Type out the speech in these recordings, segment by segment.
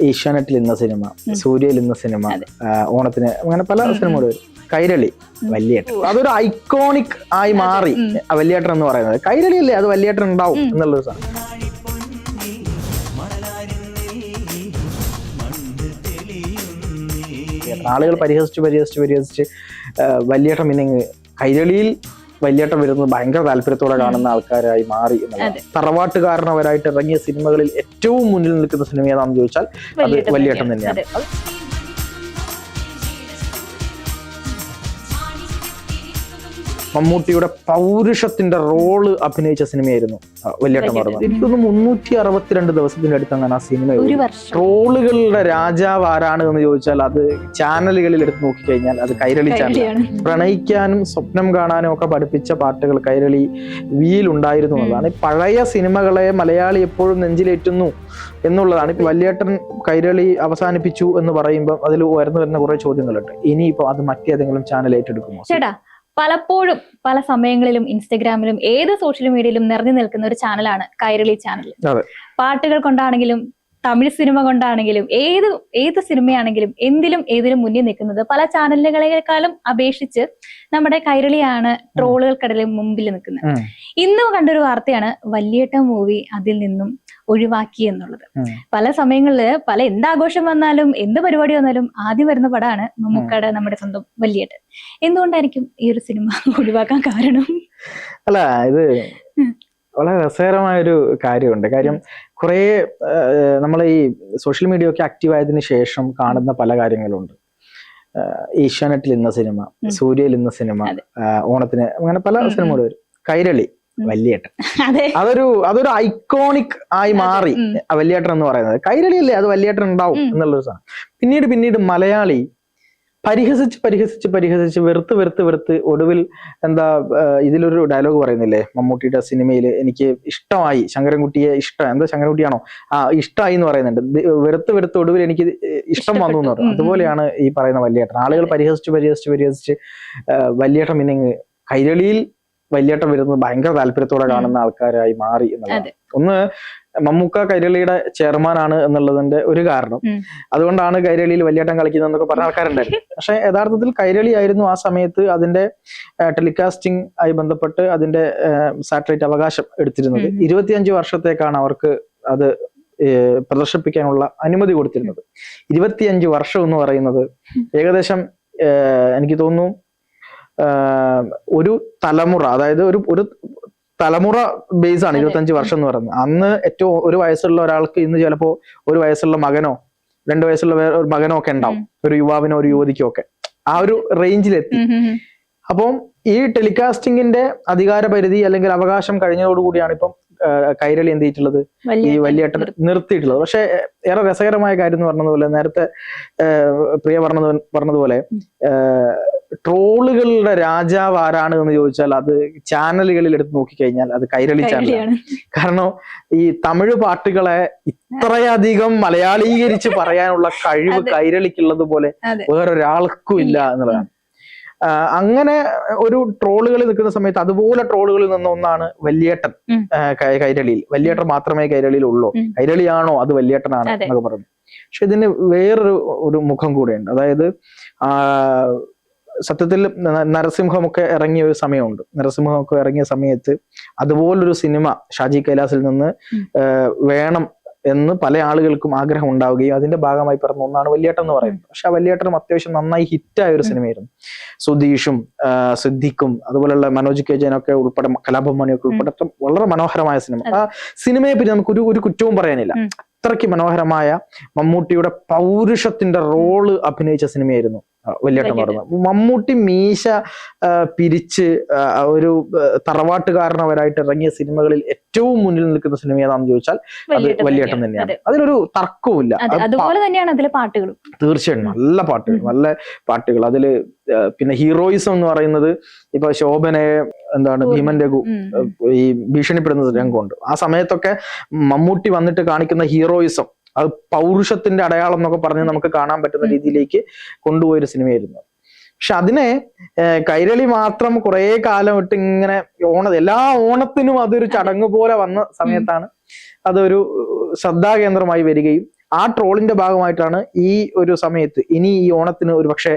ഏഷ്യാനെറ്റിൽ ഇന്ന സിനിമ, സൂര്യയിൽ ഇന്ന സിനിമ, ഓണത്തിന് അങ്ങനെ പല സിനിമകൾ വരും. കൈരളി വല്യേട്ടൻ അതൊരു ഐക്കോണിക് ആയി മാറി. വല്യേട്ടൻ എന്ന് പറയുന്നത് കൈരളി അല്ലേ, അത് വല്യേട്ടൻ ഉണ്ടാവും എന്നുള്ളൊരു സാധനം. ആളുകൾ പരിഹസിച്ച് വല്യേട്ടൻ പിന്നെ കൈരളിയിൽ വല്യേട്ടൻ വരുന്നത് ഭയങ്കര താല്പര്യത്തോടെ കാണുന്ന ആൾക്കാരായി മാറി എന്നുള്ളത്. തറവാട്ടുകാരനവരായിട്ട് ഇറങ്ങിയ സിനിമകളിൽ ഏറ്റവും മുന്നിൽ നിൽക്കുന്ന സിനിമ ഏതാണെന്ന് ചോദിച്ചാൽ അത് വല്യേട്ടൻ തന്നെയാണ്. മമ്മൂട്ടിയുടെ പൗരുഷത്തിന്റെ റോള് അഭിനയിച്ച സിനിമയായിരുന്നു വല്യേട്ടൻ പറഞ്ഞത്. എനിക്കൊന്ന് 362 ദിവസത്തിന്റെ അടുത്ത് അങ്ങനെ ആ സിനിമ. ട്രോളുകളുടെ രാജാവ് ആരാണ് എന്ന് ചോദിച്ചാൽ അത് ചാനലുകളിൽ എടുത്ത് നോക്കിക്കഴിഞ്ഞാൽ അത് കൈരളി ചാനലാണ്. പ്രണയിക്കാനും സ്വപ്നം കാണാനും ഒക്കെ പഠിപ്പിച്ച പാട്ടുകൾ കൈരളി വിയിൽ ഉണ്ടായിരുന്നു എന്നുള്ളതാണ്. പഴയ സിനിമകളെ മലയാളി എപ്പോഴും നെഞ്ചിലേറ്റുന്നു എന്നുള്ളതാണ്. ഇപ്പൊ വല്യേട്ടൻ കൈരളി അവസാനിപ്പിച്ചു എന്ന് പറയുമ്പോൾ അതിൽ ഉയർന്നു വരുന്ന കുറെ ചോദ്യങ്ങളുണ്ട്. ഇനിയിപ്പോ അത് മറ്റേതെങ്കിലും ചാനൽ ഏറ്റെടുക്കുമോ? പലപ്പോഴും പല സമയങ്ങളിലും ഇൻസ്റ്റഗ്രാമിലും ഏത് സോഷ്യൽ മീഡിയയിലും നിറഞ്ഞു നിൽക്കുന്ന ഒരു ചാനലാണ് കൈരളി ചാനൽ. പാട്ടുകൾ കൊണ്ടാണെങ്കിലും തമിഴ് സിനിമ കൊണ്ടാണെങ്കിലും ഏത് സിനിമയാണെങ്കിലും ഏതിലും മുന്നിൽ നിൽക്കുന്നത് പല ചാനലുകളെക്കാളും അപേക്ഷിച്ച് നമ്മുടെ കൈരളിയാണ് ട്രോളുകൾക്കിടയിൽ മുമ്പിൽ നിൽക്കുന്നത്. ഇന്ന് കണ്ടൊരു വാർത്തയാണ് വല്യേട്ടൻ മൂവി അതിൽ നിന്നും ഒഴിവാക്കി എന്നുള്ളത്. പല സമയങ്ങളില് എന്താഘോഷം വന്നാലും എന്ത് പരിപാടി വന്നാലും ആദ്യം വരുന്ന പടമാണ് മമ്മൂക്കയുടെ നമ്മുടെ സ്വന്തം വല്യേട്ടൻ. എന്തുകൊണ്ടായിരിക്കും ഈ ഒരു സിനിമ ഒഴിവാക്കാൻ കാരണം? അല്ല, ഇത് വളരെ രസകരമായൊരു കാര്യമുണ്ട്. കാര്യം കുറെ നമ്മൾ ഈ സോഷ്യൽ മീഡിയ ഒക്കെ ആക്റ്റീവ് ആയതിനു ശേഷം കാണുന്ന പല കാര്യങ്ങളുണ്ട്. ഏഷ്യാനെറ്റിൽ ഇന്ന സിനിമ, സൂര്യയിൽ ഇന്ന സിനിമ, ഓണത്തിന് അങ്ങനെ പല സിനിമകൾ വരും. കൈരളി വല്യേട്ടൻ അതൊരു ഐക്കോണിക് ആയി മാറി. വല്യേട്ടൻ എന്ന് പറയുന്നത് കൈരളി അല്ലേ, അത് വല്യേട്ടൻ ഉണ്ടാവും എന്നുള്ളൊരു സാധനം. പിന്നീട് മലയാളി പരിഹസിച്ച് വെറുത്ത് ഒടുവിൽ എന്താ, ഇതിലൊരു ഡയലോഗ് പറയുന്നില്ലേ മമ്മൂട്ടിയുടെ സിനിമയിൽ, എനിക്ക് ഇഷ്ടമായി ശങ്കരൻകുട്ടിയെ ശങ്കരൻകുട്ടിയാണോ ഇഷ്ടമായി എന്ന് പറയുന്നുണ്ട്. വെറുത്ത് ഒടുവിൽ എനിക്ക് ഇഷ്ടം വന്നു എന്ന് പറഞ്ഞു. അതുപോലെയാണ് ഈ പറയുന്ന വല്യേട്ടൻ. ആളുകൾ പരിഹസിച്ച് വല്യേട്ടൻ പിന്നെ കൈരളിയിൽ വല്യേട്ടൻ വരുന്നത് ഭയങ്കര താല്പര്യത്തോടെ കാണുന്ന ആൾക്കാരായി മാറി എന്നുള്ളത്. ഒന്ന്, മമ്മൂക്ക കൈരളിയുടെ ചെയർമാനാണ് എന്നുള്ളതിന്റെ ഒരു കാരണം. അതുകൊണ്ടാണ് കൈരളിയിൽ വല്യേട്ടൻ കളിക്കുന്നതെന്നൊക്കെ പറഞ്ഞ ആൾക്കാരുണ്ടായിരുന്നു. പക്ഷെ യഥാർത്ഥത്തിൽ കൈരളി ആയിരുന്നു ആ സമയത്ത് അതിന്റെ ടെലികാസ്റ്റിംഗ് ആയി ബന്ധപ്പെട്ട് അതിന്റെ സാറ്റലൈറ്റ് അവകാശം എടുത്തിരുന്നത്. 25 വർഷത്തേക്കാണ് അവർക്ക് അത് പ്രദർശിപ്പിക്കാനുള്ള അനുമതി കൊടുത്തിരുന്നത്. 25 വർഷം എന്ന് പറയുന്നത് ഏകദേശം എനിക്ക് തോന്നുന്നു ഒരു തലമുറ, അതായത് ഒരു തലമുറ ബേസ് ആണ് 25 വർഷം എന്ന് പറയുന്നത്. അന്ന് ഏറ്റവും ഒരു വയസ്സുള്ള ഒരാൾക്ക് ഇന്ന് ചിലപ്പോ ഒരു വയസ്സുള്ള മകനോ 2 വയസ്സുള്ള ഒരു മകനോ ഒക്കെ ഉണ്ടാവും, ഒരു യുവാവിനോ ഒരു യുവതിക്കോ ഒക്കെ ആ ഒരു റേഞ്ചിലെത്തി. അപ്പം ഈ ടെലികാസ്റ്റിംഗിന്റെ അധികാര പരിധി അല്ലെങ്കിൽ അവകാശം കഴിഞ്ഞതോടുകൂടിയാണ് ഇപ്പം കൈരളി എന്ത് ചെയ്തിട്ടുള്ളത്, ഈ വല്യേട്ടൻ നിർത്തിയിട്ടുള്ളത്. പക്ഷെ ഏറെ രസകരമായ കാര്യം എന്ന് പറഞ്ഞതുപോലെ, നേരത്തെ പ്രിയ പറഞ്ഞതുപോലെ ട്രോളുകളുടെ രാജാവ് ആരാണ് എന്ന് ചോദിച്ചാൽ അത് ചാനലുകളിൽ എടുത്ത് നോക്കിക്കഴിഞ്ഞാൽ അത് കൈരളി ചാനലാണ്. കാരണം ഈ തമിഴ് പാട്ടുകളെ ഇത്രയധികം മലയാളീകരിച്ച് പറയാനുള്ള കഴിവ് കൈരളിക്കുള്ളത് പോലെ വേറൊരാൾക്കും ഇല്ല എന്നുള്ളതാണ്. അങ്ങനെ ഒരു ട്രോളുകളിൽ നിൽക്കുന്ന സമയത്ത് അതുപോലെ ട്രോളുകളിൽ നിന്ന ഒന്നാണ് വല്യേട്ടൻ. കൈരളിയിൽ വല്യേട്ടൻ മാത്രമേ കൈരളിയിൽ ഉള്ളൂ, കൈരളിയാണോ അത് വല്യേട്ടനാണ് എന്നൊക്കെ പറഞ്ഞു. പക്ഷെ ഇതിന് വേറൊരു മുഖം കൂടെയുണ്ട്. അതായത് സത്യത്തിൽ നരസിംഹമൊക്കെ ഇറങ്ങിയ ഒരു സമയമുണ്ട്. നരസിംഹമൊക്കെ ഇറങ്ങിയ സമയത്ത് അതുപോലൊരു സിനിമ ഷാജി കൈലാസിൽ നിന്ന് വേണം എന്ന് പല ആളുകൾക്കും ആഗ്രഹം ഉണ്ടാവുകയും അതിന്റെ ഭാഗമായി പറഞ്ഞ ഒന്നാണ് വല്യേട്ടൻ എന്ന് പറയുന്നത്. പക്ഷെ ആ വല്യേട്ടനും അത്യാവശ്യം നന്നായി ഹിറ്റായ ഒരു സിനിമയായിരുന്നു. സുധീഷും സിദ്ദിഖും അതുപോലെയുള്ള മനോജ് കെ ജയനൊക്കെ ഉൾപ്പെടെ കലാഭവൻ മണിയൊക്കെ ഉൾപ്പെടെ വളരെ മനോഹരമായ സിനിമ. ആ സിനിമയെ പറ്റി നമുക്ക് ഒരു കുറ്റവും പറയാനില്ല. അത്രയ്ക്ക് മനോഹരമായ മമ്മൂട്ടിയുടെ പൗരുഷത്തിന്റെ റോള് അഭിനയിച്ച സിനിമയായിരുന്നു വല്യേട്ടൻ പറഞ്ഞത്. മമ്മൂട്ടി മീശ പിരിച്ച് ഒരു തറവാട്ടുകാരനവരായിട്ട് ഇറങ്ങിയ സിനിമകളിൽ ഏറ്റവും മുന്നിൽ നിൽക്കുന്ന സിനിമ ഏതാണെന്ന് ചോദിച്ചാൽ അത് വല്യേട്ടൻ തന്നെയാണ്. അതിലൊരു തർക്കവുമില്ല. അതുപോലെ തന്നെയാണ് അതിലെ പാട്ടുകളും. തീർച്ചയായിട്ടും നല്ല പാട്ടുകൾ അതില്. പിന്നെ ഹീറോയിസം എന്ന് പറയുന്നത് ഇപ്പൊ ശോഭനയെ ഭീമൻ രഘു ഈ ഭീഷണിപ്പെടുന്ന രംഗമുണ്ട്. ആ സമയത്തൊക്കെ മമ്മൂട്ടി വന്നിട്ട് കാണിക്കുന്ന ഹീറോയിസം, അത് പൗരുഷത്തിന്റെ അടയാളം എന്നൊക്കെ പറഞ്ഞ് നമുക്ക് കാണാൻ പറ്റുന്ന രീതിയിലേക്ക് കൊണ്ടുപോയൊരു സിനിമയായിരുന്നു. പക്ഷെ അതിനെ കൈരളി മാത്രം കുറെ കാലം ഇട്ട് ഇങ്ങനെ എല്ലാ ഓണത്തിനും അതൊരു ചടങ്ങ് പോലെ വന്ന സമയത്താണ് അതൊരു ശ്രദ്ധാകേന്ദ്രമായി വരികയും ആ ട്രോളിന്റെ ഭാഗമായിട്ടാണ് ഈ ഒരു സമയത്ത് ഇനി ഈ ഓണത്തിന് ഒരു പക്ഷേ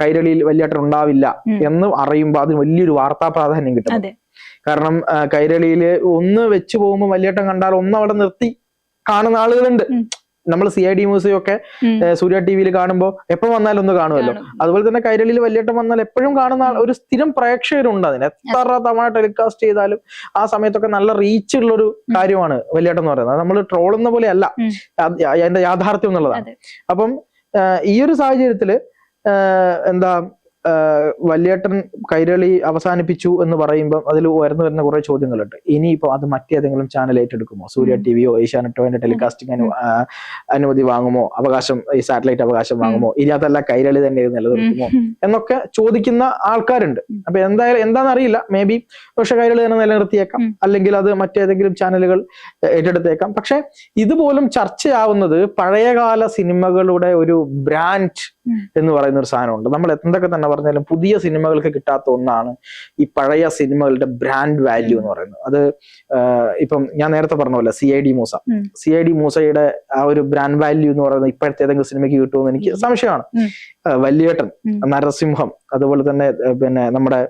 കൈരളിയിൽ വല്യേട്ടൻ ഉണ്ടാവില്ല എന്ന് അറിയുമ്പോൾ അതിന് വലിയൊരു വാർത്താ പ്രാധാന്യം കിട്ടും. കാരണം കൈരളിയില് ഒന്ന് വെച്ച് പോകുമ്പോൾ വല്യേട്ടൻ കണ്ടാൽ ഒന്ന് അവിടെ നിർത്തി കാണുന്ന ആളുകളുണ്ട്. നമ്മൾ CID മ്യൂസിയം ഒക്കെ സൂര്യ TV കാണുമ്പോൾ എപ്പോൾ വന്നാലും ഒന്ന് കാണുമല്ലോ. അതുപോലെ തന്നെ കൈരളിയിൽ വല്യേട്ടൻ വന്നാൽ എപ്പോഴും കാണുന്ന ഒരു സ്ഥിരം പ്രേക്ഷകരുണ്ട്. അതിന് എത്ര തവണ ടെലികാസ്റ്റ് ചെയ്താലും ആ സമയത്തൊക്കെ നല്ല റീച്ച് ഉള്ള ഒരു കാര്യമാണ് വല്യേട്ടൻ എന്ന് പറയുന്നത്. നമ്മൾ ട്രോളുന്ന പോലെ അല്ല, അതിന്റെ യാഥാർത്ഥ്യം എന്നുള്ളതാണ്. അപ്പം ഈ ഒരു സാഹചര്യത്തില് എന്താ വല്യേട്ടൻ കൈരളി അവസാനിപ്പിച്ചു എന്ന് പറയുമ്പോൾ അതിൽ ഉയർന്നു വരുന്ന കുറെ ചോദ്യങ്ങളുണ്ട്. ഇനിയിപ്പോ അത് മറ്റേതെങ്കിലും ചാനൽ ഏറ്റെടുക്കുമോ? സൂര്യ TVയോ ഏഷ്യാനെറ്റോ അതിന്റെ ടെലികാസ്റ്റിംഗ് അനുമതി വാങ്ങുമോ? അവകാശം, ഈ സാറ്റലൈറ്റ് അവകാശം വാങ്ങുമോ? ഇനി അതല്ല കൈരളി തന്നെ നിലനിർത്തുമോ എന്നൊക്കെ ചോദിക്കുന്ന ആൾക്കാരുണ്ട്. അപ്പൊ എന്തായാലും എന്താണെന്നറിയില്ല. മേ ബി പക്ഷെ കൈരളി തന്നെ നിലനിർത്തിയേക്കാം, അല്ലെങ്കിൽ അത് മറ്റേതെങ്കിലും ചാനലുകൾ ഏറ്റെടുത്തേക്കാം. പക്ഷെ ഇതുപോലും ചർച്ചയാവുന്നത് പഴയകാല സിനിമകളുടെ ഒരു ബ്രാൻഡ് എന്ന് പറയുന്ന ഒരു സാധനമുണ്ട്. നമ്മൾ എന്തൊക്കെ തന്നെ പറഞ്ഞാലും പുതിയ സിനിമകൾക്ക് കിട്ടാത്ത ഒന്നാണ് ഈ പഴയ സിനിമകളുടെ ബ്രാൻഡ് വാല്യൂ എന്ന് പറയുന്നത്. അത് ഇപ്പം ഞാൻ നേരത്തെ പറഞ്ഞ പോലെ CID മൂസയുടെ ആ ഒരു ബ്രാൻഡ് വാല്യൂ എന്ന് പറയുന്നത് ഇപ്പോഴത്തെ ഏതെങ്കിലും സിനിമയ്ക്ക് കിട്ടുമെന്ന് എനിക്ക് സംശയമാണ്. വല്യേട്ടൻ, നരസിംഹം, അതുപോലെ തന്നെ പിന്നെ നമ്മുടെ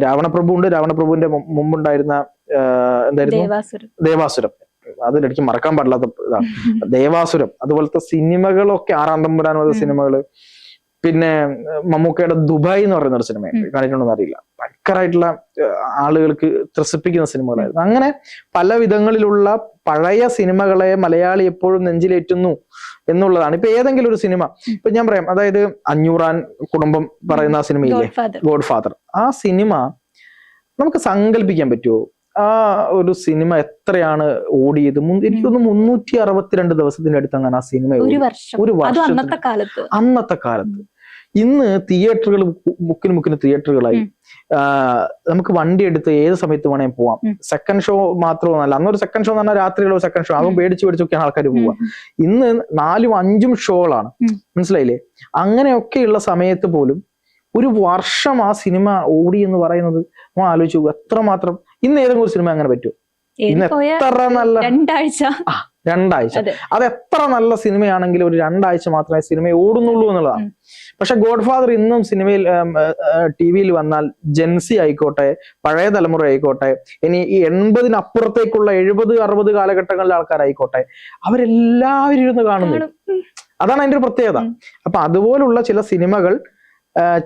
രാവണപ്രഭുവിന്റെ മുമ്പുണ്ടായിരുന്ന എന്തായിരുന്നു, ദേവാസുരം, അതിലിടയ്ക്ക് മറക്കാൻ പാടില്ലാത്ത ഇതാണ് ദേവാസുരം. അതുപോലത്തെ സിനിമകളൊക്കെ, ആറാം തമ്പുരാൻ പോലത്തെ സിനിമകള്, പിന്നെ മമ്മൂക്കയുടെ ദുബായ് എന്ന് പറയുന്ന ഒരു സിനിമ കണ്ടിട്ടുണ്ടോന്ന് അറിയില്ല, ഭയങ്കരമായിട്ടുള്ള ആളുകൾക്ക് ത്രസിപ്പിക്കുന്ന സിനിമകളായിരുന്നു. അങ്ങനെ പല വിധങ്ങളിലുള്ള പഴയ സിനിമകളെ മലയാളി എപ്പോഴും നെഞ്ചിലേറ്റുന്നു എന്നുള്ളതാണ്. ഇപ്പൊ ഏതെങ്കിലും ഒരു സിനിമ, ഇപ്പൊ ഞാൻ പറയാം, അതായത് അഞ്ഞൂറാൻ കുടുംബം പറയുന്ന ആ സിനിമയില്ലേ, ഗോഡ് ഫാദർ, ആ സിനിമ നമുക്ക് സങ്കല്പിക്കാൻ പറ്റുമോ? ആ ഒരു സിനിമ എത്രയാണ് ഓടിയത്? എനിക്കൊന്ന് 362 ദിവസത്തിന്റെ അടുത്ത് അങ്ങനെ ആ സിനിമ, ഒരു വർഷം, അന്നത്തെ കാലത്ത്. ഇന്ന് തിയേറ്ററുകൾ മുക്കിന് തിയേറ്ററുകളായി. നമുക്ക് വണ്ടി എടുത്ത് ഏത് സമയത്ത് വേണേലും പോവാം. സെക്കൻഡ് ഷോ മാത്രമല്ല, അന്നൊരു സെക്കൻഡ് ഷോ എന്ന് പറഞ്ഞാൽ രാത്രിയിലോ സെക്കൻഡ് ഷോ, അതും പേടിച്ചൊക്കെയാണ് ആൾക്കാർ പോവുക. ഇന്ന് 4-5 ഷോകളാണ്, മനസ്സിലായില്ലേ? അങ്ങനെയൊക്കെയുള്ള സമയത്ത് പോലും ഒരു വർഷം ആ സിനിമ ഓടി എന്ന് പറയുന്നത് നമ്മൾ ആലോചിച്ചു എത്രമാത്രം. ഇന്ന് ഏതെങ്കിലും ഒരു സിനിമ അങ്ങനെ പറ്റുമോ? ഇന്ന് എത്ര നല്ല 2 ആഴ്ച, അത് എത്ര നല്ല സിനിമയാണെങ്കിലും ഒരു 2 ആഴ്ച മാത്രമേ സിനിമ ഓടുന്നുള്ളൂ എന്നുള്ളതാണ്. പക്ഷെ ഗോഡ് ഫാദർ ഇന്നും സിനിമയിൽ TV വന്നാൽ ജെൻസി ആയിക്കോട്ടെ, പഴയ തലമുറ ആയിക്കോട്ടെ, ഇനി ഈ 80-ന് അപ്പുറത്തേക്കുള്ള 70-60 കാലഘട്ടങ്ങളിലെ ആൾക്കാരായിക്കോട്ടെ, അവരെല്ലാവരും ഇരുന്ന് കാണുന്നു. അതാണ് അതിന്റെ ഒരു പ്രത്യേകത. അപ്പൊ അതുപോലുള്ള ചില സിനിമകൾ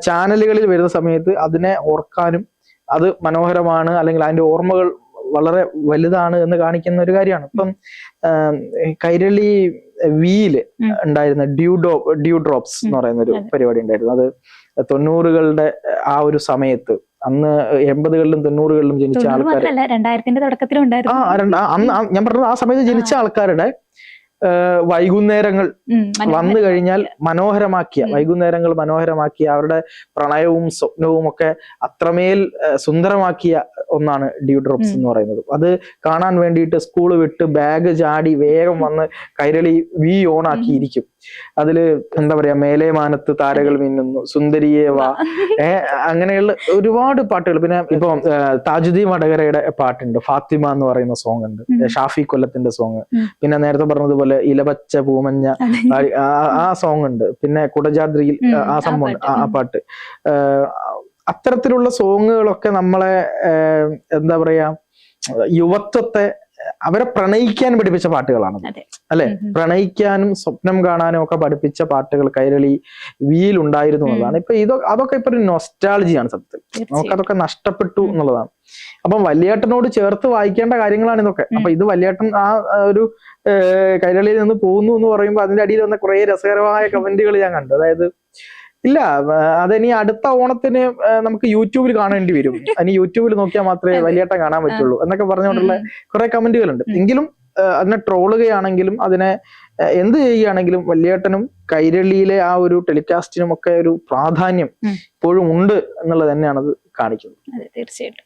ചാനലുകളിൽ വരുന്ന സമയത്ത് അതിനെ ഓർക്കാനും അത് മനോഹരമാണ്, അല്ലെങ്കിൽ അതിന്റെ ഓർമ്മകൾ വളരെ വലുതാണ് എന്ന് കാണിക്കുന്ന ഒരു കാര്യമാണ്. ഇപ്പം കൈരളി വിയില് ഉണ്ടായിരുന്ന ഡ്യൂ ഡ്രോപ്സ് എന്ന് പറയുന്ന ഒരു പരിപാടി ഉണ്ടായിരുന്നു. അത് 90കളുടെ ആ ഒരു സമയത്ത്, അന്ന് 80കളിലും 90കളിലും ജനിച്ച ആൾക്കാർ, 2000ന്റെ തുടക്കത്തിലും ഉണ്ടായിരുന്നു. ഞാൻ പറഞ്ഞത് ആ സമയത്ത് ജനിച്ച ആൾക്കാരുടെ വൈകുന്നേരങ്ങൾ വന്നു കഴിഞ്ഞാൽ വൈകുന്നേരങ്ങൾ മനോഹരമാക്കിയ, അവരുടെ പ്രണയവും സ്വപ്നവും ഒക്കെ അത്രമേൽ സുന്ദരമാക്കിയ ഒന്നാണ് ഡ്യൂ ഡ്രോപ്സ് എന്ന് പറയുന്നത്. അത് കാണാൻ വേണ്ടിയിട്ട് സ്കൂൾ വിട്ട് ബാഗ് ചാടി വേഗം വന്ന് കൈരളി വി ഓൺ ആക്കിയിരിക്കും. അതില് എന്താ പറയാ, മേലെ മാനത്ത് താരകൾ മിന്നുന്നു, സുന്ദരിയെ വാ, അങ്ങനെയുള്ള ഒരുപാട് പാട്ടുകൾ. പിന്നെ ഇപ്പൊ താജുദ്ദീൻ വടകരയുടെ പാട്ടുണ്ട്, ഫാത്തിമ എന്ന് പറയുന്ന സോങ് ഉണ്ട്, ഷാഫി കൊല്ലത്തിന്റെ സോങ്. പിന്നെ നേരത്തെ പറഞ്ഞതുപോലെ ഇലപച്ച പൂമഞ്ഞ ആ സോങ് ഉണ്ട്. പിന്നെ കുടജാദ്രിയിൽ ആ സംഭവം, ആ പാട്ട്. അത്തരത്തിലുള്ള സോങ്ങുകളൊക്കെ നമ്മളെ എന്താ പറയാ, യുവത്വത്തെ, അവരെ പ്രണയിക്കാൻ പഠിപ്പിച്ച പാട്ടുകളാണ് അല്ലെ. പ്രണയിക്കാനും സ്വപ്നം കാണാനും ഒക്കെ പഠിപ്പിച്ച പാട്ടുകൾ കൈരളി വിയിൽ ഉണ്ടായിരുന്നു എന്നുള്ളതാണ്. ഇപ്പൊ അതൊക്കെ ഇപ്പൊ ഒരു നൊസ്റ്റാൾജിയാണ് സത്യത്തിൽ. നമുക്കതൊക്കെ നഷ്ടപ്പെട്ടു എന്നുള്ളതാണ്. അപ്പം വല്യേട്ടനോട് ചേർത്ത് വായിക്കേണ്ട കാര്യങ്ങളാണ് ഇതൊക്കെ. അപ്പൊ ഇത് വല്യേട്ടൻ ആ ഒരു കൈരളിയിൽ നിന്ന് പോകുന്നു എന്ന് പറയുമ്പോൾ അതിന്റെ അടിയിൽ വന്ന കുറെ രസകരമായ കമന്റുകൾ ഞാൻ കണ്ടു. അതായത് ഇല്ല, അതിനി അടുത്ത ഓണത്തിന് നമുക്ക് യൂട്യൂബിൽ കാണേണ്ടി വരും, ഇനി യൂട്യൂബിൽ നോക്കിയാൽ മാത്രമേ വല്യേട്ടൻ കാണാൻ പറ്റുള്ളൂ എന്നൊക്കെ പറഞ്ഞുകൊണ്ടുള്ള കുറെ കമന്റുകളുണ്ട്. എങ്കിലും അതിനെ ട്രോളുകയാണെങ്കിലും അതിനെ എന്ത് ചെയ്യുകയാണെങ്കിലും വല്യേട്ടനും കൈരളിയിലെ ആ ഒരു ടെലികാസ്റ്റിനും ഒക്കെ ഒരു പ്രാധാന്യം ഇപ്പോഴും ഉണ്ട് എന്നുള്ളത് തന്നെയാണ് അത് കാണിക്കുന്നത്. തീർച്ചയായിട്ടും.